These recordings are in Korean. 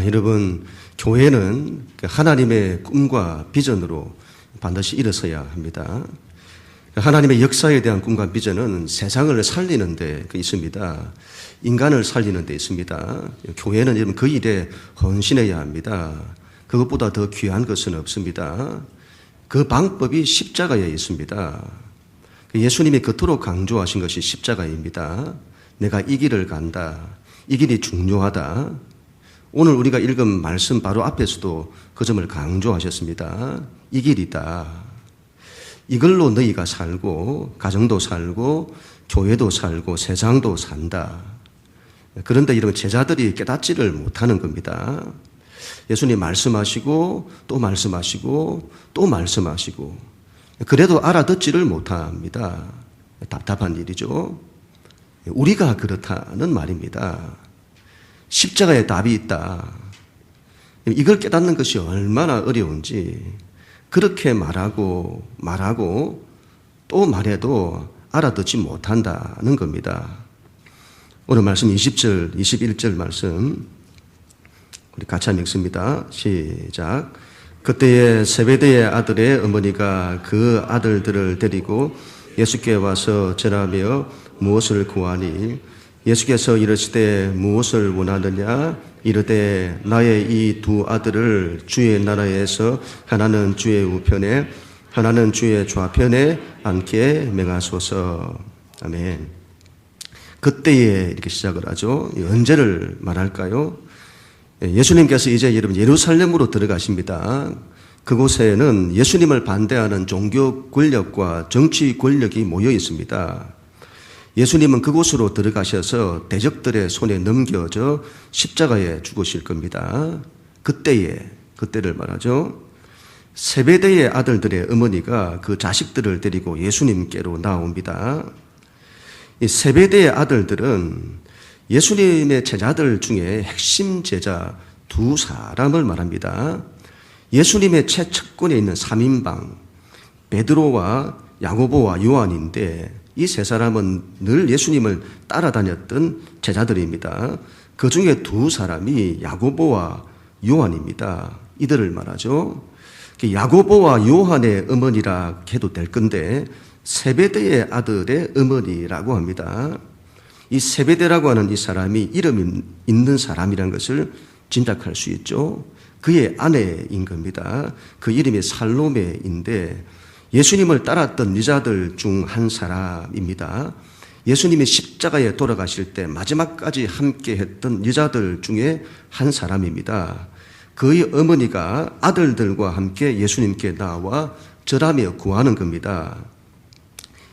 여러분, 교회는 하나님의 꿈과 비전으로 반드시 일어서야 합니다. 하나님의 역사에 대한 꿈과 비전은 세상을 살리는 데 있습니다. 인간을 살리는 데 있습니다. 교회는 여러분 그 일에 헌신해야 합니다. 그것보다 더 귀한 것은 없습니다. 그 방법이 십자가에 있습니다. 예수님이 그토록 강조하신 것이 십자가입니다. 내가 이 길을 간다. 이 길이 중요하다. 오늘 우리가 읽은 말씀 바로 앞에서도 그 점을 강조하셨습니다. 이 길이다. 이걸로 너희가 살고 가정도 살고 교회도 살고 세상도 산다. 그런데 이런 제자들이 깨닫지를 못하는 겁니다. 예수님 말씀하시고 또 말씀하시고 또 말씀하시고 그래도 알아듣지를 못합니다. 답답한 일이죠. 우리가 그렇다는 말입니다. 십자가에 답이 있다. 이걸 깨닫는 것이 얼마나 어려운지 그렇게 말하고 또 말해도 알아듣지 못한다는 겁니다. 오늘 말씀 20절, 21절 말씀 우리 같이 한번 읽습니다. 시작. 그때에 세베대의 아들의 어머니가 그 아들들을 데리고 예수께 와서 절하며 무엇을 구하니 예수께서 이르시되 무엇을 원하느냐 이르되 나의 이 두 아들을 주의 나라에서 하나는 주의 우편에 하나는 주의 좌편에 앉게 명하소서. 아멘. 그때에 이렇게 시작을 하죠. 언제를 말할까요? 예수님께서 이제 여러분 예루살렘으로 들어가십니다. 그곳에는 예수님을 반대하는 종교 권력과 정치 권력이 모여 있습니다. 예수님은 그곳으로 들어가셔서 대적들의 손에 넘겨져 십자가에 죽으실 겁니다. 그때를 말하죠. 세베대의 아들들의 어머니가 그 자식들을 데리고 예수님께로 나옵니다. 이 세베대의 아들들은 예수님의 제자들 중에 핵심 제자 두 사람을 말합니다. 예수님의 최측근에 있는 3인방 베드로와 야고보와 요한인데 이 세 사람은 늘 예수님을 따라다녔던 제자들입니다. 그 중에 두 사람이 야고보와 요한입니다. 이들을 말하죠. 야고보와 요한의 어머니라 해도 될 건데 세베대의 아들의 어머니라고 합니다. 이 세베대라고 하는 이 사람이 이름이 있는 사람이라는 것을 짐작할 수 있죠. 그의 아내인 겁니다. 그 이름이 살로메인데 예수님을 따랐던 여자들 중 한 사람입니다. 예수님이 십자가에 돌아가실 때 마지막까지 함께 했던 여자들 중에 한 사람입니다. 그의 어머니가 아들들과 함께 예수님께 나와 절하며 구하는 겁니다.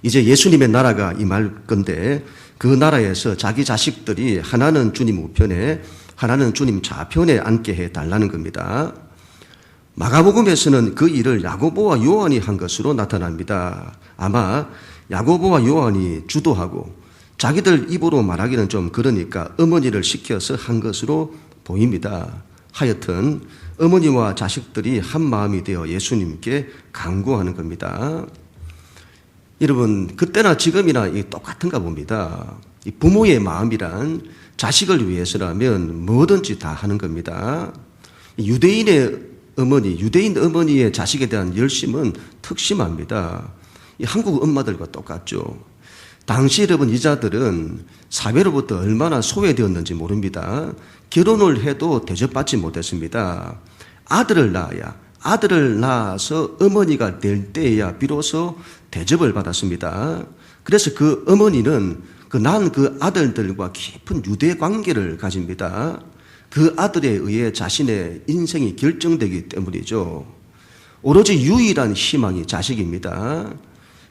이제 예수님의 나라가 임할 건데 그 나라에서 자기 자식들이 하나는 주님 우편에 하나는 주님 좌편에 앉게 해달라는 겁니다. 마가복음에서는 그 일을 야고보와 요한이 한 것으로 나타납니다. 아마 야고보와 요한이 주도하고 자기들 입으로 말하기는 좀 그러니까 어머니를 시켜서 한 것으로 보입니다. 하여튼 어머니와 자식들이 한 마음이 되어 예수님께 간구하는 겁니다. 여러분 그때나 지금이나 똑같은가 봅니다. 이 부모의 마음이란 자식을 위해서라면 뭐든지 다 하는 겁니다. 유대인 어머니의 자식에 대한 열심은 특심합니다. 이 한국 엄마들과 똑같죠. 당시 여러분 이자들은 사회로부터 얼마나 소외되었는지 모릅니다. 결혼을 해도 대접받지 못했습니다. 아들을 낳아서 어머니가 될 때에야 비로소 대접을 받았습니다. 그래서 그 어머니는 낳은 그 아들들과 깊은 유대 관계를 가집니다. 그 아들에 의해 자신의 인생이 결정되기 때문이죠. 오로지 유일한 희망이 자식입니다.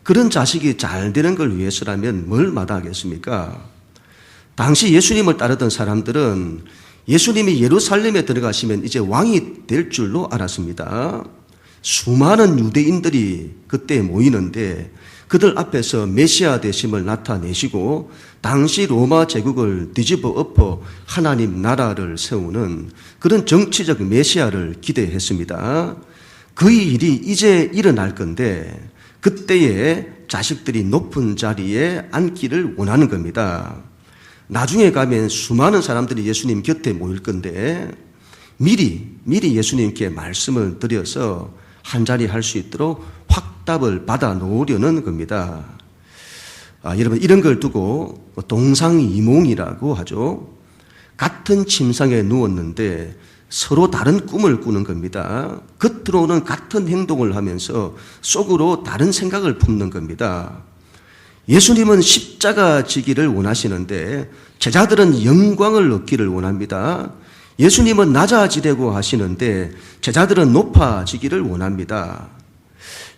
그런 자식이 잘 되는 걸 위해서라면 뭘 마다하겠습니까? 당시 예수님을 따르던 사람들은 예수님이 예루살렘에 들어가시면 이제 왕이 될 줄로 알았습니다. 수많은 유대인들이 그때 모이는데 그들 앞에서 메시아 되심을 나타내시고 당시 로마 제국을 뒤집어 엎어 하나님 나라를 세우는 그런 정치적 메시아를 기대했습니다. 그 일이 이제 일어날 건데 그때에 자식들이 높은 자리에 앉기를 원하는 겁니다. 나중에 가면 수많은 사람들이 예수님 곁에 모일 건데 미리 예수님께 말씀을 드려서 한자리 할 수 있도록 확답을 받아 놓으려는 겁니다. 여러분, 이런 걸 두고 동상이몽이라고 하죠. 같은 침상에 누웠는데 서로 다른 꿈을 꾸는 겁니다. 겉으로는 같은 행동을 하면서 속으로 다른 생각을 품는 겁니다. 예수님은 십자가 지기를 원하시는데 제자들은 영광을 얻기를 원합니다. 예수님은 낮아지려고 하시는데 제자들은 높아지기를 원합니다.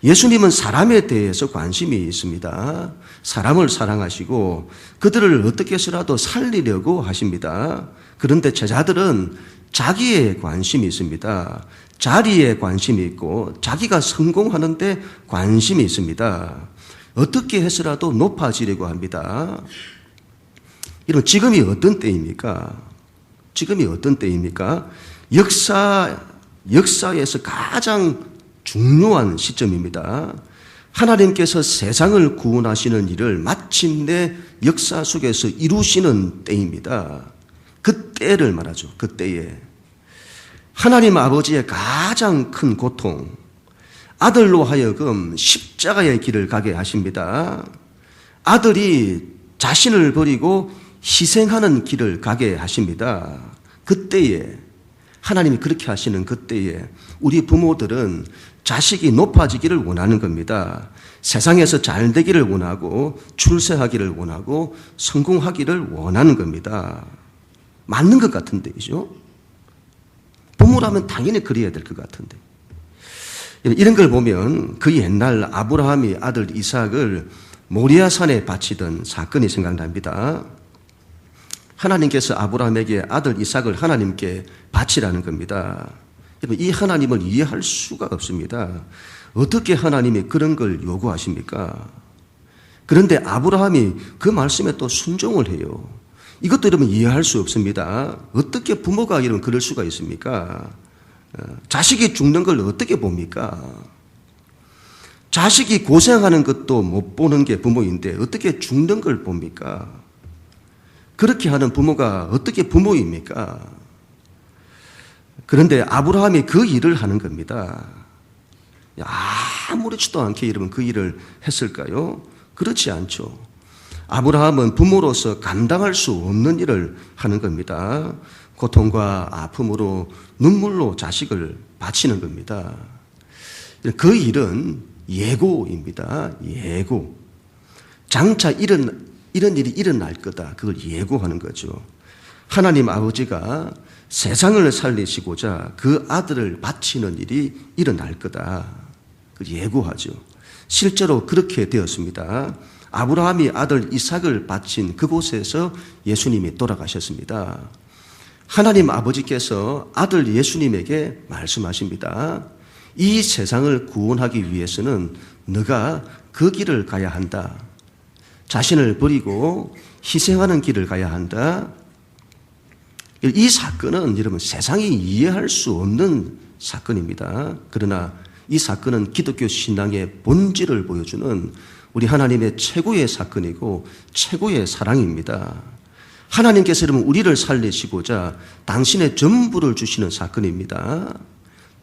예수님은 사람에 대해서 관심이 있습니다. 사람을 사랑하시고 그들을 어떻게 해서라도 살리려고 하십니다. 그런데 제자들은 자기에 관심이 있습니다. 자리에 관심이 있고 자기가 성공하는데 관심이 있습니다. 어떻게 해서라도 높아지려고 합니다. 이런 지금이 어떤 때입니까? 지금이 어떤 때입니까? 역사에서 가장 중요한 시점입니다. 하나님께서 세상을 구원하시는 일을 마침내 역사 속에서 이루시는 때입니다. 그 때를 말하죠. 그 때에 하나님 아버지의 가장 큰 고통, 아들로 하여금 십자가의 길을 가게 하십니다. 아들이 자신을 버리고 희생하는 길을 가게 하십니다. 그때에 하나님이 그렇게 하시는 그때에 우리 부모들은 자식이 높아지기를 원하는 겁니다. 세상에서 잘 되기를 원하고 출세하기를 원하고 성공하기를 원하는 겁니다. 맞는 것 같은데요. 부모라면 당연히 그래야 될 것 같은데. 이런 걸 보면 그 옛날 아브라함이 아들 이삭을 모리아산에 바치던 사건이 생각납니다. 하나님께서 아브라함에게 아들 이삭을 하나님께 바치라는 겁니다. 이 하나님을 이해할 수가 없습니다. 어떻게 하나님이 그런 걸 요구하십니까? 그런데 아브라함이 그 말씀에 또 순종을 해요. 이것도 여러분 이해할 수 없습니다. 어떻게 부모가 이런 그럴 수가 있습니까? 자식이 죽는 걸 어떻게 봅니까? 자식이 고생하는 것도 못 보는 게 부모인데 어떻게 죽는 걸 봅니까? 그렇게 하는 부모가 어떻게 부모입니까? 그런데 아브라함이 그 일을 하는 겁니다. 아무렇지도 않게 여러분 그 일을 했을까요? 그렇지 않죠. 아브라함은 부모로서 감당할 수 없는 일을 하는 겁니다. 고통과 아픔으로 눈물로 자식을 바치는 겁니다. 그 일은 예고입니다. 예고. 장차 이런 일이 일어날 거다. 그걸 예고하는 거죠. 하나님 아버지가 세상을 살리시고자 그 아들을 바치는 일이 일어날 거다. 그걸 예고하죠. 실제로 그렇게 되었습니다. 아브라함이 아들 이삭을 바친 그곳에서 예수님이 돌아가셨습니다. 하나님 아버지께서 아들 예수님에게 말씀하십니다. 이 세상을 구원하기 위해서는 너가 그 길을 가야 한다. 자신을 버리고 희생하는 길을 가야 한다. 이 사건은 여러분 세상이 이해할 수 없는 사건입니다. 그러나 이 사건은 기독교 신앙의 본질을 보여주는 우리 하나님의 최고의 사건이고 최고의 사랑입니다. 하나님께서 여러분 우리를 살리시고자 당신의 전부를 주시는 사건입니다.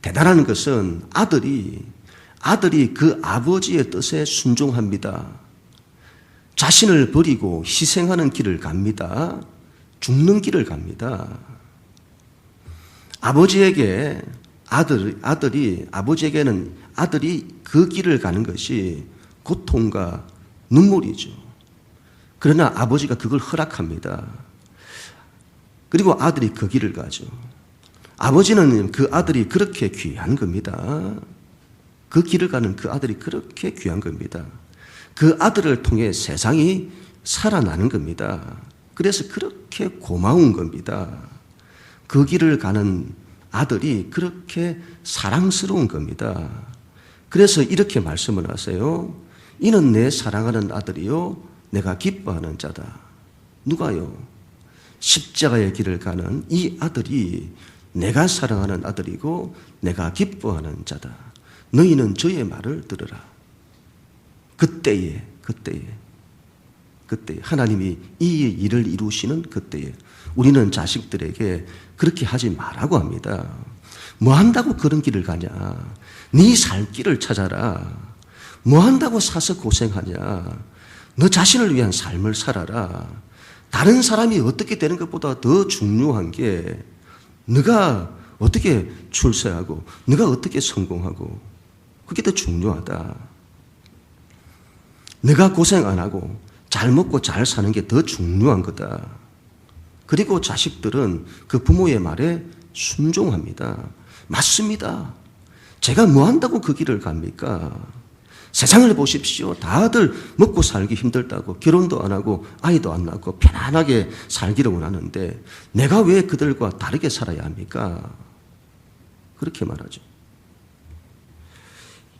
대단한 것은 아들이 그 아버지의 뜻에 순종합니다. 자신을 버리고 희생하는 길을 갑니다. 죽는 길을 갑니다. 아버지에게는 아들이 그 길을 가는 것이 고통과 눈물이죠. 그러나 아버지가 그걸 허락합니다. 그리고 아들이 그 길을 가죠. 아버지는 그 아들이 그렇게 귀한 겁니다. 그 길을 가는 그 아들이 그렇게 귀한 겁니다. 그 아들을 통해 세상이 살아나는 겁니다. 그래서 그렇게 고마운 겁니다. 그 길을 가는 아들이 그렇게 사랑스러운 겁니다. 그래서 이렇게 말씀을 하세요. 이는 내 사랑하는 아들이요 내가 기뻐하는 자다. 누가요? 십자가의 길을 가는 이 아들이 내가 사랑하는 아들이고 내가 기뻐하는 자다. 너희는 저의 말을 들으라. 그때에 하나님이 이 일을 이루시는 그때에 우리는 자식들에게 그렇게 하지 말라고 합니다. 뭐 한다고 그런 길을 가냐? 네 살 길을 찾아라. 뭐 한다고 사서 고생하냐? 너 자신을 위한 삶을 살아라. 다른 사람이 어떻게 되는 것보다 더 중요한 게 네가 어떻게 출세하고 네가 어떻게 성공하고 그게 더 중요하다. 네가 고생 안 하고 잘 먹고 잘 사는 게 더 중요한 거다. 그리고 자식들은 그 부모의 말에 순종합니다. 맞습니다. 제가 뭐 한다고 그 길을 갑니까? 세상을 보십시오. 다들 먹고 살기 힘들다고 결혼도 안 하고 아이도 안 낳고 편안하게 살기를 원하는데 내가 왜 그들과 다르게 살아야 합니까? 그렇게 말하죠.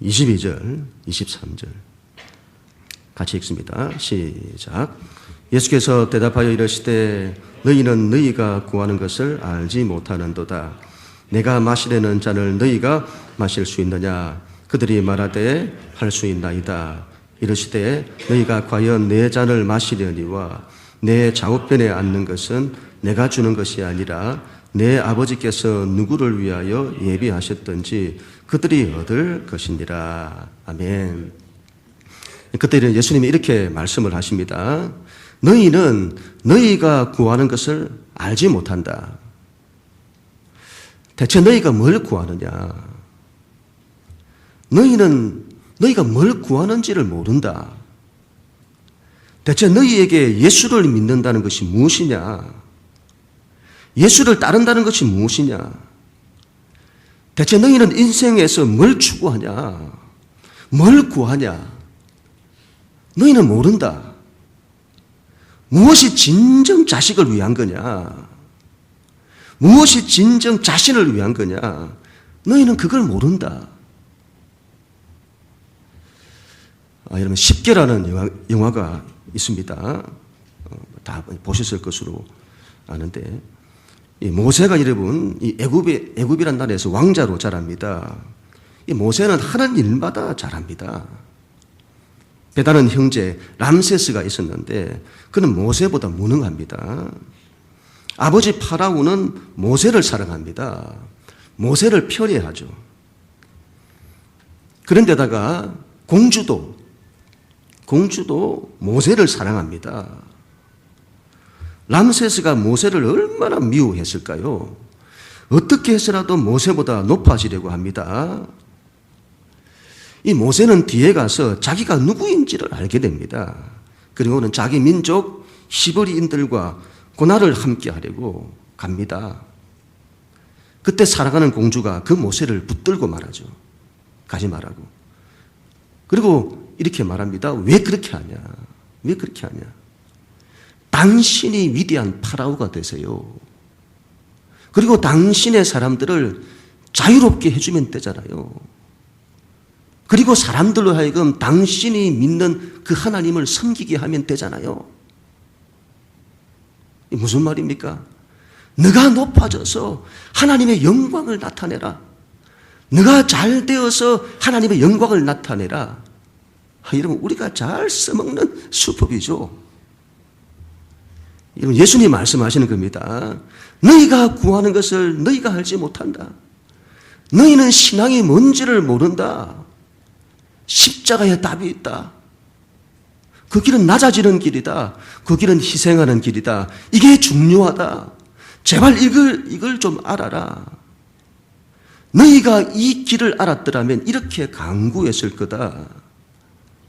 22절, 23절 같이 읽습니다. 시작. 예수께서 대답하여 이르시되 너희는 너희가 구하는 것을 알지 못하는도다. 내가 마시려는 잔을 너희가 마실 수 있느냐? 그들이 말하되 할 수 있나이다. 이르시되 너희가 과연 내 잔을 마시려니와 내 좌우편에 앉는 것은 내가 주는 것이 아니라 내 아버지께서 누구를 위하여 예비하셨던지 그들이 얻을 것이니라. 아멘. 그때 예수님이 이렇게 말씀을 하십니다. 너희는 너희가 구하는 것을 알지 못한다. 대체 너희가 뭘 구하느냐? 너희는 너희가 뭘 구하는지를 모른다. 대체 너희에게 예수를 믿는다는 것이 무엇이냐? 예수를 따른다는 것이 무엇이냐? 대체 너희는 인생에서 뭘 추구하냐? 뭘 구하냐? 너희는 모른다. 무엇이 진정 자식을 위한 거냐? 무엇이 진정 자신을 위한 거냐? 너희는 그걸 모른다. 여러분 10개라는 영화가 있습니다. 다 보셨을 것으로 아는데 이 모세가 여러분 이 애굽이란 나라에서 왕자로 자랍니다. 이 모세는 하는 일마다 잘합니다. 배다른 형제 람세스가 있었는데 그는 모세보다 무능합니다. 아버지 파라오는 모세를 사랑합니다. 모세를 편애하죠. 그런데다가 공주도 모세를 사랑합니다. 람세스가 모세를 얼마나 미워했을까요? 어떻게 해서라도 모세보다 높아지려고 합니다. 이 모세는 뒤에 가서 자기가 누구인지를 알게 됩니다. 그리고는 자기 민족 히브리인들과 고난을 함께 하려고 갑니다. 그때 살아가는 공주가 그 모세를 붙들고 말하죠. 가지 말라고. 그리고 이렇게 말합니다. 왜 그렇게 하냐? 왜 그렇게 하냐? 당신이 위대한 파라오가 되세요. 그리고 당신의 사람들을 자유롭게 해주면 되잖아요. 그리고 사람들로 하여금 당신이 믿는 그 하나님을 섬기게 하면 되잖아요. 무슨 말입니까? 네가 높아져서 하나님의 영광을 나타내라. 네가 잘 되어서 하나님의 영광을 나타내라. 여러분 우리가 잘 써먹는 수법이죠. 여러분 예수님 말씀하시는 겁니다. 너희가 구하는 것을 너희가 알지 못한다. 너희는 신앙이 뭔지를 모른다. 십자가에 답이 있다. 그 길은 낮아지는 길이다. 그 길은 희생하는 길이다. 이게 중요하다. 제발 이걸 좀 알아라. 너희가 이 길을 알았더라면 이렇게 강구했을 거다.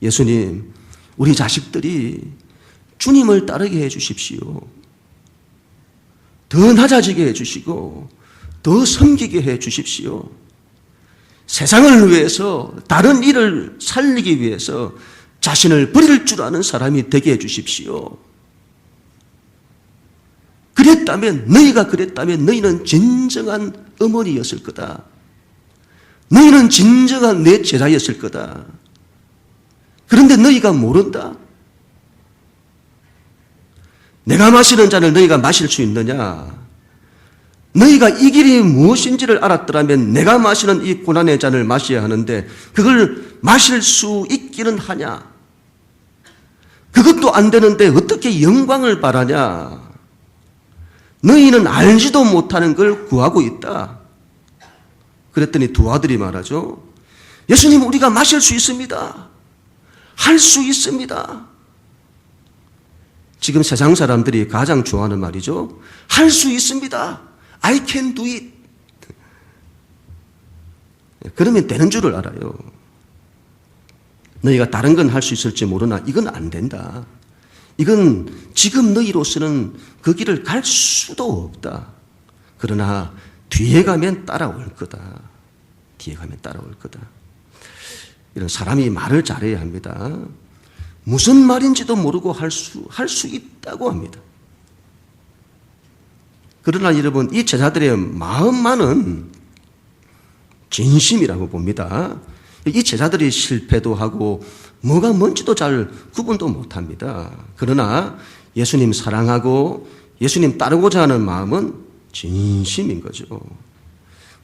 예수님, 우리 자식들이 주님을 따르게 해 주십시오. 더 낮아지게 해 주시고 더 섬기게 해 주십시오. 세상을 위해서 다른 일을 살리기 위해서 자신을 버릴 줄 아는 사람이 되게 해 주십시오. 너희가 그랬다면 너희는 진정한 어머니였을 거다. 너희는 진정한 내 제자였을 거다. 그런데 너희가 모른다. 내가 마시는 잔을 너희가 마실 수 있느냐? 너희가 이 길이 무엇인지를 알았더라면 내가 마시는 이 고난의 잔을 마셔야 하는데 그걸 마실 수 있기는 하냐? 그것도 안 되는데 어떻게 영광을 바라냐? 너희는 알지도 못하는 걸 구하고 있다. 그랬더니 두 아들이 말하죠. 예수님, 우리가 마실 수 있습니다. 할 수 있습니다. 지금 세상 사람들이 가장 좋아하는 말이죠. 할 수 있습니다. I can do it. 그러면 되는 줄을 알아요. 너희가 다른 건 할 수 있을지 모르나 이건 안 된다. 이건 지금 너희로서는 그 길을 갈 수도 없다. 그러나 뒤에 가면 따라올 거다. 뒤에 가면 따라올 거다. 이런 사람이 말을 잘해야 합니다. 무슨 말인지도 모르고 할 수 있다고 합니다. 그러나 여러분, 이 제자들의 마음만은 진심이라고 봅니다. 이 제자들이 실패도 하고 뭐가 뭔지도 잘 구분도 못합니다. 그러나 예수님 사랑하고 예수님 따르고자 하는 마음은 진심인 거죠.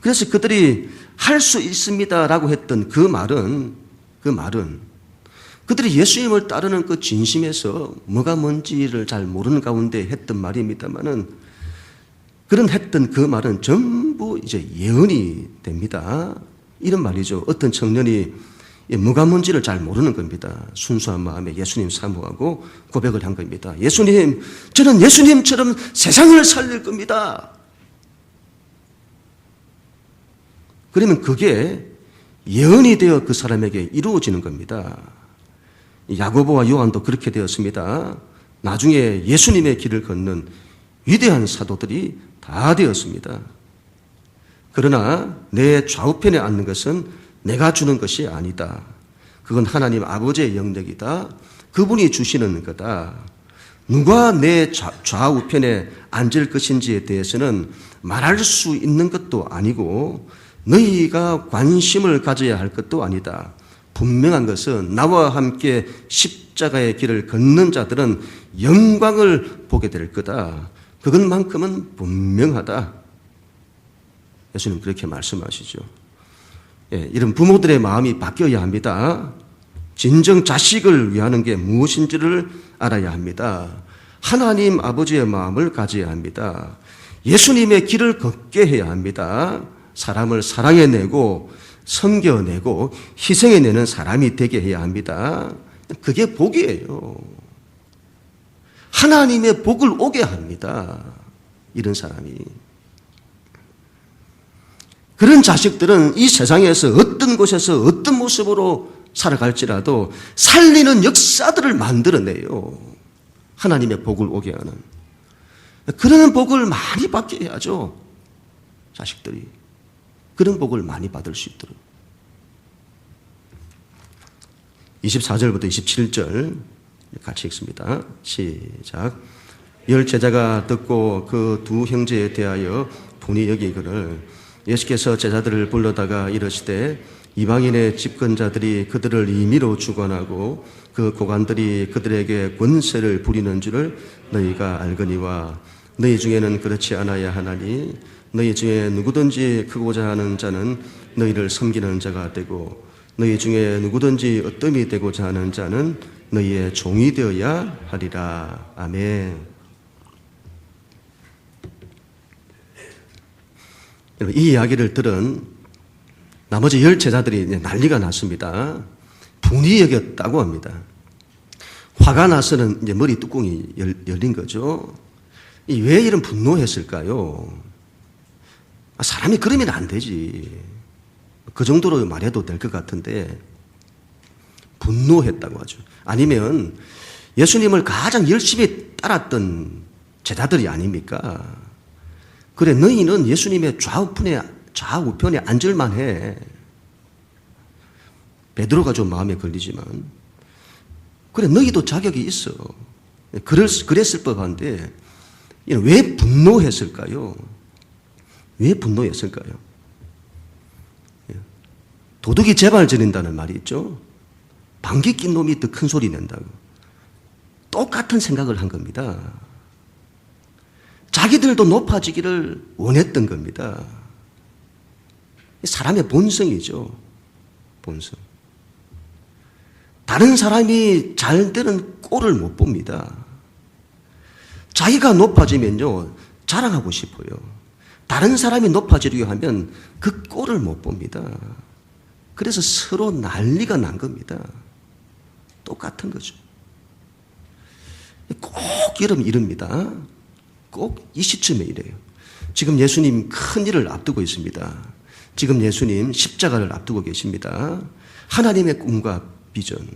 그래서 그들이 할 수 있습니다라고 했던 그 말은 그들이 예수님을 따르는 그 진심에서 뭐가 뭔지를 잘 모르는 가운데 했던 말입니다만은 그런 했던 그 말은 전부 이제 예언이 됩니다. 이런 말이죠. 어떤 청년이 뭐가 뭔지를 잘 모르는 겁니다. 순수한 마음에 예수님 사모하고 고백을 한 겁니다. 예수님, 저는 예수님처럼 세상을 살릴 겁니다. 그러면 그게 예언이 되어 그 사람에게 이루어지는 겁니다. 야고보와 요한도 그렇게 되었습니다. 나중에 예수님의 길을 걷는 위대한 사도들이 다 되었습니다. 그러나 내 좌우편에 앉는 것은 내가 주는 것이 아니다. 그건 하나님 아버지의 영역이다. 그분이 주시는 거다. 누가 내 좌우편에 앉을 것인지에 대해서는 말할 수 있는 것도 아니고 너희가 관심을 가져야 할 것도 아니다. 분명한 것은 나와 함께 십자가의 길을 걷는 자들은 영광을 보게 될 거다. 그것만큼은 분명하다. 예수님 그렇게 말씀하시죠. 이런 부모들의 마음이 바뀌어야 합니다. 진정 자식을 위하는 게 무엇인지를 알아야 합니다. 하나님 아버지의 마음을 가져야 합니다. 예수님의 길을 걷게 해야 합니다. 사람을 사랑해내고 섬겨내고 희생해내는 사람이 되게 해야 합니다. 그게 복이에요. 하나님의 복을 오게 합니다. 이런 사람이. 그런 자식들은 이 세상에서 어떤 곳에서 어떤 모습으로 살아갈지라도 살리는 역사들을 만들어내요. 하나님의 복을 오게 하는. 그런 복을 많이 받게 해야죠. 자식들이. 그런 복을 많이 받을 수 있도록. 24절부터 27절 같이 읽습니다. 시작. 열 제자가 듣고 그 두 형제에 대하여 분이 여기거늘 예수께서 제자들을 불러다가 이르시되 이방인의 집권자들이 그들을 임의로 주관하고 그 고관들이 그들에게 권세를 부리는 줄을 너희가 알거니와 너희 중에는 그렇지 않아야 하나니 너희 중에 누구든지 크고자 하는 자는 너희를 섬기는 자가 되고 너희 중에 누구든지 어뜸이 되고자 하는 자는 너희의 종이 되어야 하리라. 아멘. 이 이야기를 들은 나머지 10 제자들이 난리가 났습니다. 분이 여겼다고 합니다. 화가 나서는 이제 머리 뚜껑이 열린 거죠. 왜 이런 분노했을까요? 사람이 그러면 안 되지. 그 정도로 말해도 될 것 같은데 분노했다고 하죠. 아니면 예수님을 가장 열심히 따랐던 제자들이 아닙니까? 그래, 너희는 예수님의 좌우편에 앉을만 해. 베드로가 좀 마음에 걸리지만 그래, 너희도 자격이 있어. 그랬을 법한데 왜 분노했을까요? 왜 분노했을까요? 도둑이 재발 지른다는 말이 있죠. 방귀 낀 놈이 더 큰 소리 낸다고. 똑같은 생각을 한 겁니다. 자기들도 높아지기를 원했던 겁니다. 사람의 본성이죠. 본성. 다른 사람이 잘 되는 꼴을 못 봅니다. 자기가 높아지면요, 자랑하고 싶어요. 다른 사람이 높아지려고 하면 그 꼴을 못 봅니다. 그래서 서로 난리가 난 겁니다. 똑같은 거죠. 꼭 이러면 이럽니다. 꼭 이 시점에 이래요. 지금 예수님 큰 일을 앞두고 있습니다. 지금 예수님 십자가를 앞두고 계십니다. 하나님의 꿈과 비전,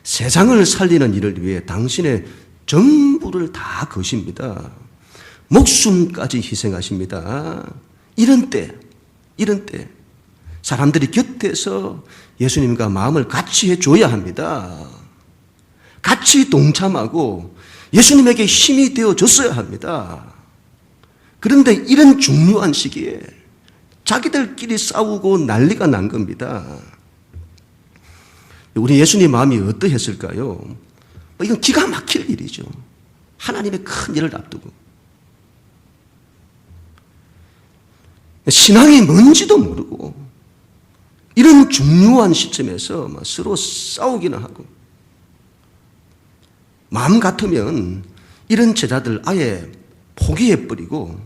세상을 살리는 일을 위해 당신의 전부를 다 거십니다. 목숨까지 희생하십니다. 이런 때 사람들이 곁에서 예수님과 마음을 같이 해줘야 합니다. 같이 동참하고 예수님에게 힘이 되어줬어야 합니다. 그런데 이런 중요한 시기에 자기들끼리 싸우고 난리가 난 겁니다. 우리 예수님 마음이 어떠했을까요? 이건 기가 막힐 일이죠. 하나님의 큰 일을 앞두고. 신앙이 뭔지도 모르고 이런 중요한 시점에서 서로 싸우기나 하고, 마음 같으면 이런 제자들 아예 포기해버리고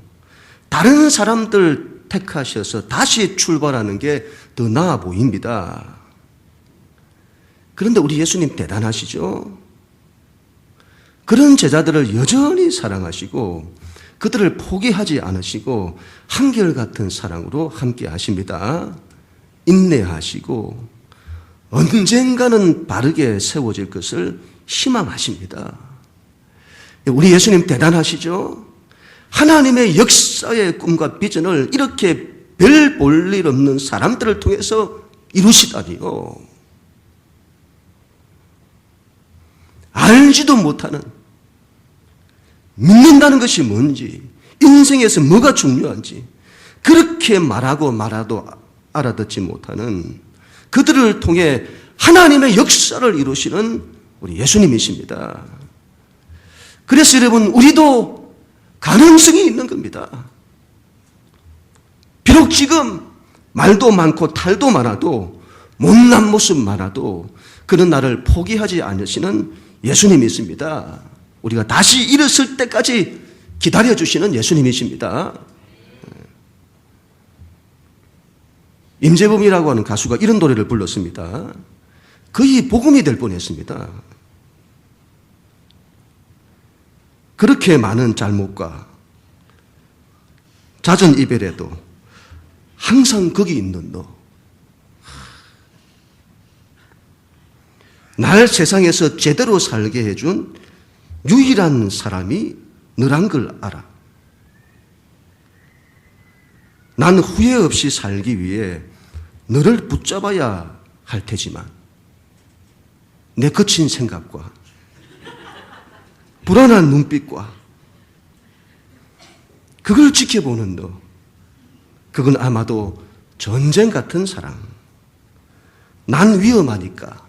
다른 사람들 택하셔서 다시 출발하는 게 더 나아 보입니다. 그런데 우리 예수님 대단하시죠? 그런 제자들을 여전히 사랑하시고 그들을 포기하지 않으시고 한결같은 사랑으로 함께 하십니다. 인내하시고 언젠가는 바르게 세워질 것을 희망하십니다. 우리 예수님 대단하시죠? 하나님의 역사의 꿈과 비전을 이렇게 별 볼 일 없는 사람들을 통해서 이루시다니요. 알지도 못하는, 믿는다는 것이 뭔지, 인생에서 뭐가 중요한지 그렇게 말하고 말아도 알아듣지 못하는 그들을 통해 하나님의 역사를 이루시는 우리 예수님이십니다. 그래서 여러분, 우리도 가능성이 있는 겁니다. 비록 지금 말도 많고 탈도 많아도, 못난 모습 많아도 그런 나를 포기하지 않으시는 예수님이 있습니다. 우리가 다시 일어설 때까지 기다려주시는 예수님이십니다. 임재범이라고 하는 가수가 이런 노래를 불렀습니다. 거의 복음이 될 뻔했습니다. 그렇게 많은 잘못과 잦은 이별에도 항상 거기 있는 너, 날 세상에서 제대로 살게 해준 유일한 사람이 너란 걸 알아. 난 후회 없이 살기 위해 너를 붙잡아야 할 테지만 내 거친 생각과 불안한 눈빛과 그걸 지켜보는 너, 그건 아마도 전쟁 같은 사랑. 난 위험하니까,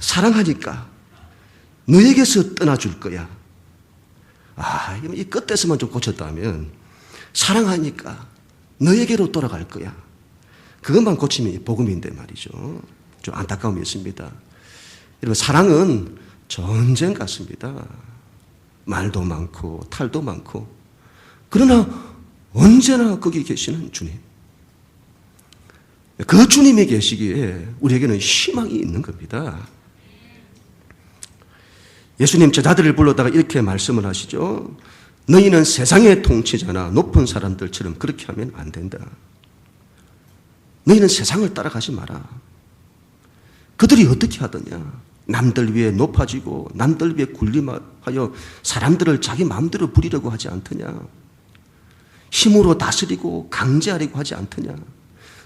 사랑하니까 너에게서 떠나줄 거야. 이 끝에서만 좀 고쳤다면, 사랑하니까 너에게로 돌아갈 거야. 그것만 고치면 복음인데 말이죠. 좀 안타까움이 있습니다. 여러분, 사랑은 전쟁 같습니다. 말도 많고 탈도 많고, 그러나 언제나 거기 계시는 주님, 그 주님이 계시기에 우리에게는 희망이 있는 겁니다. 예수님 제자들을 불러다가 이렇게 말씀을 하시죠. 너희는 세상의 통치자나 높은 사람들처럼 그렇게 하면 안 된다. 너희는 세상을 따라가지 마라. 그들이 어떻게 하더냐? 남들 위해 높아지고 남들 위해 군림하여 사람들을 자기 마음대로 부리려고 하지 않더냐? 힘으로 다스리고 강제하려고 하지 않더냐?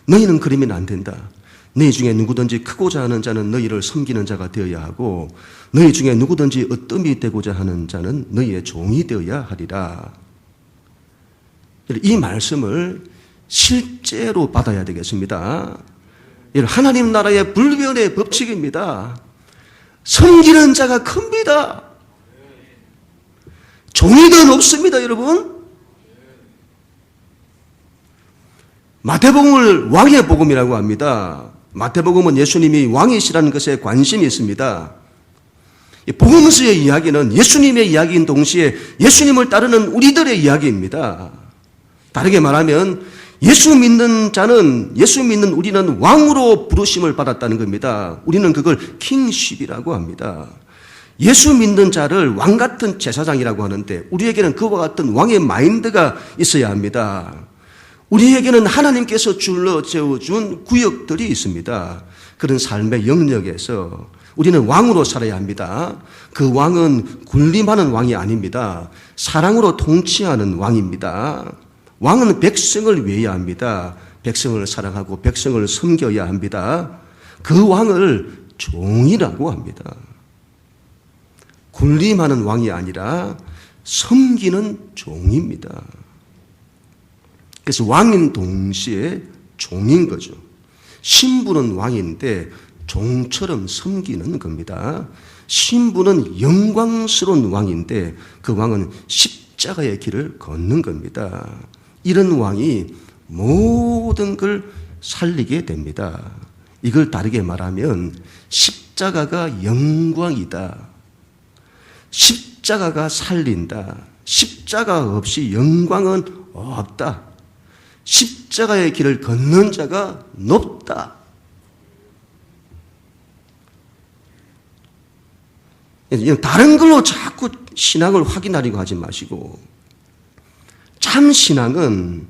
너희는 그러면 안 된다. 너희 중에 누구든지 크고자 하는 자는 너희를 섬기는 자가 되어야 하고, 너희 중에 누구든지 으뜸이 되고자 하는 자는 너희의 종이 되어야 하리라. 이 말씀을 실제로 받아야 되겠습니다. 하나님 나라의 불변의 법칙입니다. 섬기는 자가 큽니다. 종이든 없습니다, 여러분. 마태복음을 왕의 복음이라고 합니다. 마태복음은 예수님이 왕이시라는 것에 관심이 있습니다. 복음서의 이야기는 예수님의 이야기인 동시에 예수님을 따르는 우리들의 이야기입니다. 다르게 말하면 예수 믿는 우리는 왕으로 부르심을 받았다는 겁니다. 우리는 그걸 킹십이라고 합니다. 예수 믿는 자를 왕 같은 제사장이라고 하는데 우리에게는 그와 같은 왕의 마인드가 있어야 합니다. 우리에게는 하나님께서 줄러 세워준 구역들이 있습니다. 그런 삶의 영역에서 우리는 왕으로 살아야 합니다. 그 왕은 군림하는 왕이 아닙니다. 사랑으로 통치하는 왕입니다. 왕은 백성을 위해야 합니다. 백성을 사랑하고 백성을 섬겨야 합니다. 그 왕을 종이라고 합니다. 군림하는 왕이 아니라 섬기는 종입니다. 그래서 왕인 동시에 종인 거죠. 신부는 왕인데 종처럼 섬기는 겁니다. 신부는 영광스러운 왕인데 그 왕은 십자가의 길을 걷는 겁니다. 이런 왕이 모든 걸 살리게 됩니다. 이걸 다르게 말하면 십자가가 영광이다. 십자가가 살린다. 십자가 없이 영광은 없다. 십자가의 길을 걷는 자가 높다. 다른 걸로 자꾸 신앙을 확인하려고 하지 마시고, 참 신앙은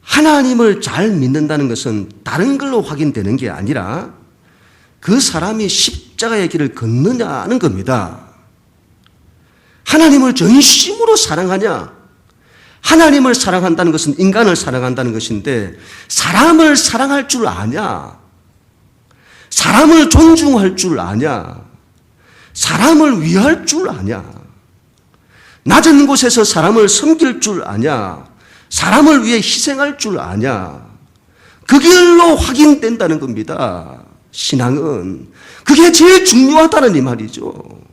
하나님을 잘 믿는다는 것은 다른 걸로 확인되는 게 아니라 그 사람이 십자가의 길을 걷느냐는 겁니다. 하나님을 전심으로 사랑하냐? 하나님을 사랑한다는 것은 인간을 사랑한다는 것인데 사람을 사랑할 줄 아냐? 사람을 존중할 줄 아냐? 사람을 위할 줄 아냐? 낮은 곳에서 사람을 섬길 줄 아냐? 사람을 위해 희생할 줄 아냐? 그 길로 확인된다는 겁니다. 신앙은. 그게 제일 중요하다는 이 말이죠.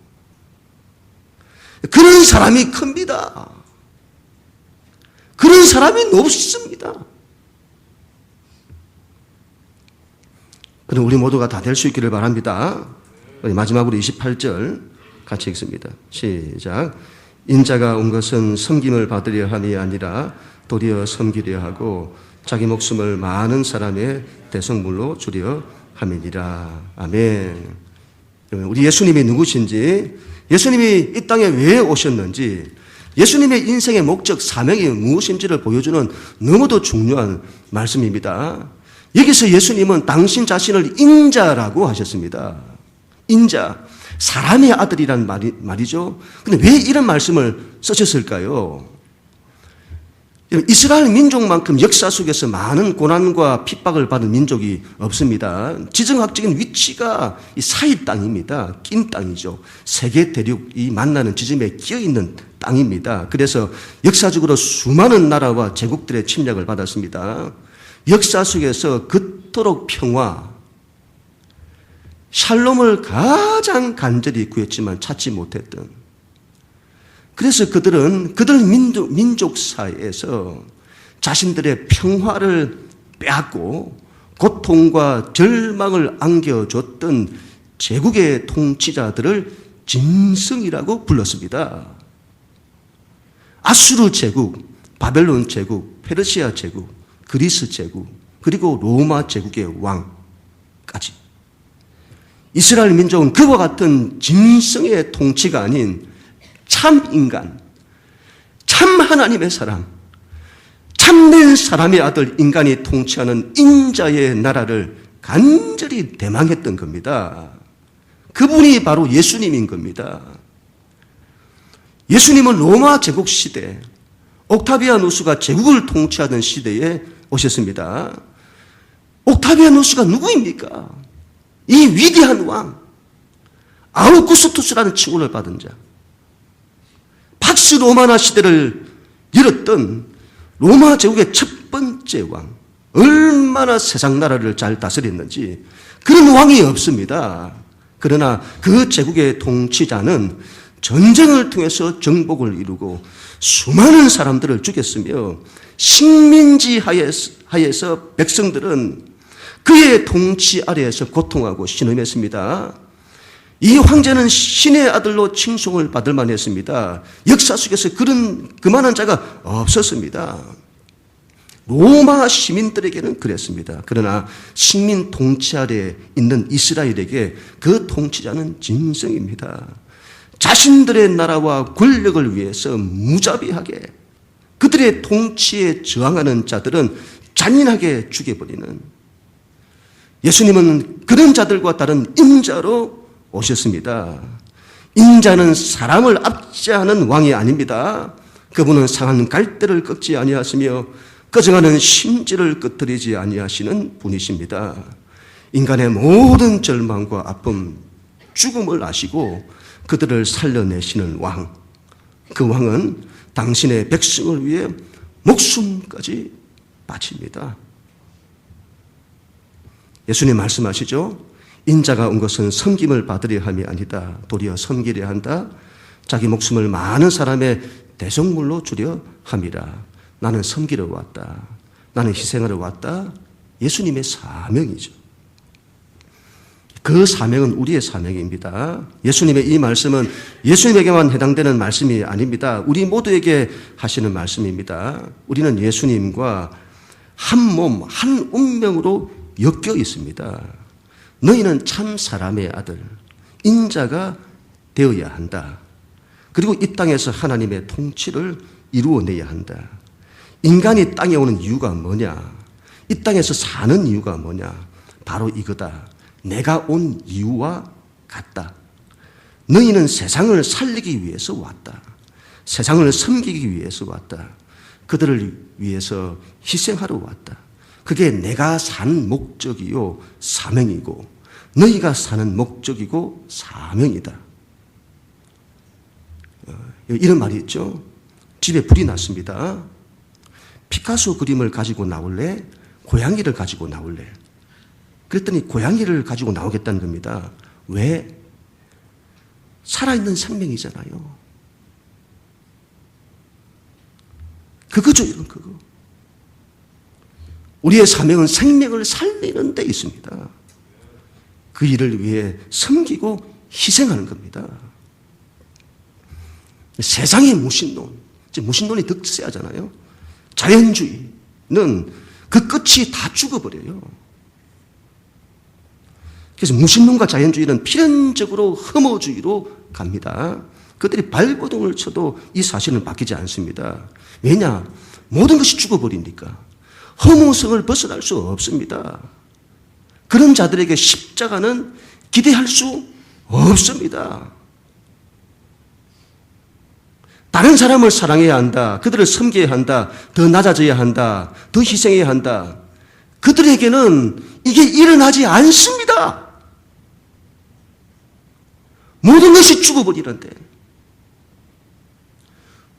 그런 사람이 큽니다. 그런 사람이 높습니다. 그럼 우리 모두가 다 될 수 있기를 바랍니다. 마지막으로 28절 같이 읽습니다. 시작. 인자가 온 것은 섬김을 받으려 함이 아니라 도리어 섬기려 하고 자기 목숨을 많은 사람의 대성물로 주려 함이니라. 아멘. 우리 예수님이 누구신지, 예수님이 이 땅에 왜 오셨는지, 예수님의 인생의 목적, 사명이 무엇인지를 보여주는 너무도 중요한 말씀입니다. 여기서 예수님은 당신 자신을 인자라고 하셨습니다. 인자, 사람의 아들이란 말이죠. 근데 왜 이런 말씀을 쓰셨을까요? 이스라엘 민족만큼 역사 속에서 많은 고난과 핍박을 받은 민족이 없습니다. 지정학적인 위치가 이 사이 땅입니다. 낀 땅이죠. 세계 대륙이 만나는 지점에 끼어있는 땅입니다. 그래서 역사적으로 수많은 나라와 제국들의 침략을 받았습니다. 역사 속에서 그토록 평화, 샬롬을 가장 간절히 구했지만 찾지 못했던, 그래서 그들 민족 사이에서 자신들의 평화를 빼앗고 고통과 절망을 안겨줬던 제국의 통치자들을 짐승이라고 불렀습니다. 아수르 제국, 바벨론 제국, 페르시아 제국, 그리스 제국, 그리고 로마 제국의 왕까지. 이스라엘 민족은 그와 같은 짐승의 통치가 아닌 참 인간, 참 하나님의 사람, 참된 사람의 아들 인간이 통치하는 인자의 나라를 간절히 대망했던 겁니다. 그분이 바로 예수님인 겁니다. 예수님은 로마 제국 시대, 옥타비아누스가 제국을 통치하던 시대에 오셨습니다. 옥타비아누스가 누구입니까? 이 위대한 왕, 아우구스투스라는 칭호를 받은 자, 팍스 로마나 시대를 열었던 로마 제국의 첫 번째 왕, 얼마나 세상 나라를 잘 다스렸는지 그런 왕이 없습니다. 그러나 그 제국의 통치자는 전쟁을 통해서 정복을 이루고 수많은 사람들을 죽였으며 식민지 하에서 백성들은 그의 통치 아래에서 고통하고 신음했습니다. 이 황제는 신의 아들로 칭송을 받을 만했습니다. 역사 속에서 그만한 자가 없었습니다. 로마 시민들에게는 그랬습니다. 그러나 식민 통치 아래 있는 이스라엘에게 그 통치자는 짐승입니다. 자신들의 나라와 권력을 위해서 무자비하게 그들의 통치에 저항하는 자들은 잔인하게 죽여버리는, 예수님은 그런 자들과 다른 인자로 오셨습니다. 인자는 사람을 압제하는 왕이 아닙니다. 그분은 상한 갈대를 꺾지 아니하시며 꺼져가는 심지를 끄트리지 아니하시는 분이십니다. 인간의 모든 절망과 아픔, 죽음을 아시고 그들을 살려내시는 왕, 그 왕은 당신의 백성을 위해 목숨까지 바칩니다. 예수님 말씀하시죠. 인자가 온 것은 섬김을 받으려 함이 아니다. 도리어 섬기려 한다. 자기 목숨을 많은 사람의 대속물로 주려 함이라. 나는 섬기러 왔다. 나는 희생하러 왔다. 예수님의 사명이죠. 그 사명은 우리의 사명입니다. 예수님의 이 말씀은 예수님에게만 해당되는 말씀이 아닙니다. 우리 모두에게 하시는 말씀입니다. 우리는 예수님과 한 몸, 한 운명으로 엮여 있습니다. 너희는 참 사람의 아들, 인자가 되어야 한다. 그리고 이 땅에서 하나님의 통치를 이루어내야 한다. 인간이 땅에 오는 이유가 뭐냐? 이 땅에서 사는 이유가 뭐냐? 바로 이거다. 내가 온 이유와 같다. 너희는 세상을 살리기 위해서 왔다. 세상을 섬기기 위해서 왔다. 그들을 위해서 희생하러 왔다. 그게 내가 산 목적이요 사명이고 너희가 사는 목적이고 사명이다. 이런 말이 있죠. 집에 불이 났습니다. 피카소 그림을 가지고 나올래? 고양이를 가지고 나올래? 그랬더니 고양이를 가지고 나오겠다는 겁니다. 왜? 살아있는 생명이잖아요. 그거죠, 이런 그거. 우리의 사명은 생명을 살리는 데 있습니다. 그 일을 위해 섬기고 희생하는 겁니다. 세상의 무신론, 무신론이 득세하잖아요. 자연주의는 그 끝이 다 죽어버려요. 그래서 무신론과 자연주의는 필연적으로 혐오주의로 갑니다. 그들이 발버둥을 쳐도 이 사실은 바뀌지 않습니다. 왜냐? 모든 것이 죽어버리니까. 혐오성을 벗어날 수 없습니다. 그런 자들에게 십자가는 기대할 수 없습니다. 다른 사람을 사랑해야 한다. 그들을 섬겨야 한다. 더 낮아져야 한다. 더 희생해야 한다. 그들에게는 이게 일어나지 않습니다. 모든 것이 죽어버리는데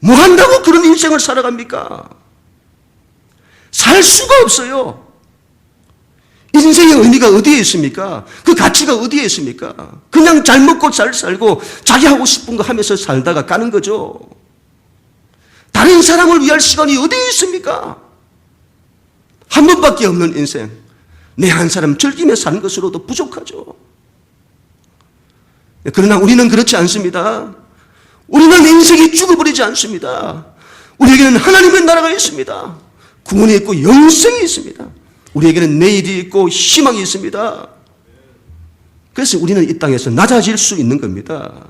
뭐 한다고 그런 인생을 살아갑니까? 살 수가 없어요. 인생의 의미가 어디에 있습니까? 그 가치가 어디에 있습니까? 그냥 잘 먹고 잘 살고 자기 하고 싶은 거 하면서 살다가 가는 거죠. 다른 사람을 위할 시간이 어디에 있습니까? 한 번밖에 없는 인생, 내 한 사람 즐기며 사는 것으로도 부족하죠. 그러나 우리는 그렇지 않습니다. 우리는 인생이 죽어버리지 않습니다. 우리에게는 하나님의 나라가 있습니다. 구원이 있고 영생이 있습니다. 우리에게는 내일이 있고 희망이 있습니다. 그래서 우리는 이 땅에서 낮아질 수 있는 겁니다.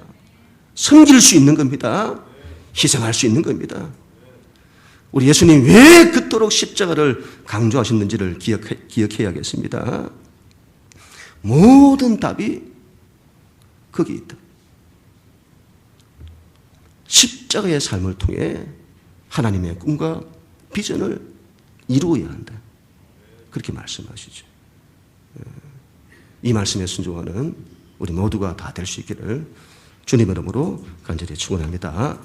섬길 수 있는 겁니다. 희생할 수 있는 겁니다. 우리 예수님 왜 그토록 십자가를 강조하셨는지를 기억해야겠습니다. 모든 답이 거기 있다. 십자가의 삶을 통해 하나님의 꿈과 비전을 이루어야 한다. 그렇게 말씀하시죠. 이 말씀에 순종하는 우리 모두가 다 될 수 있기를 주님 이름으로 간절히 축원합니다.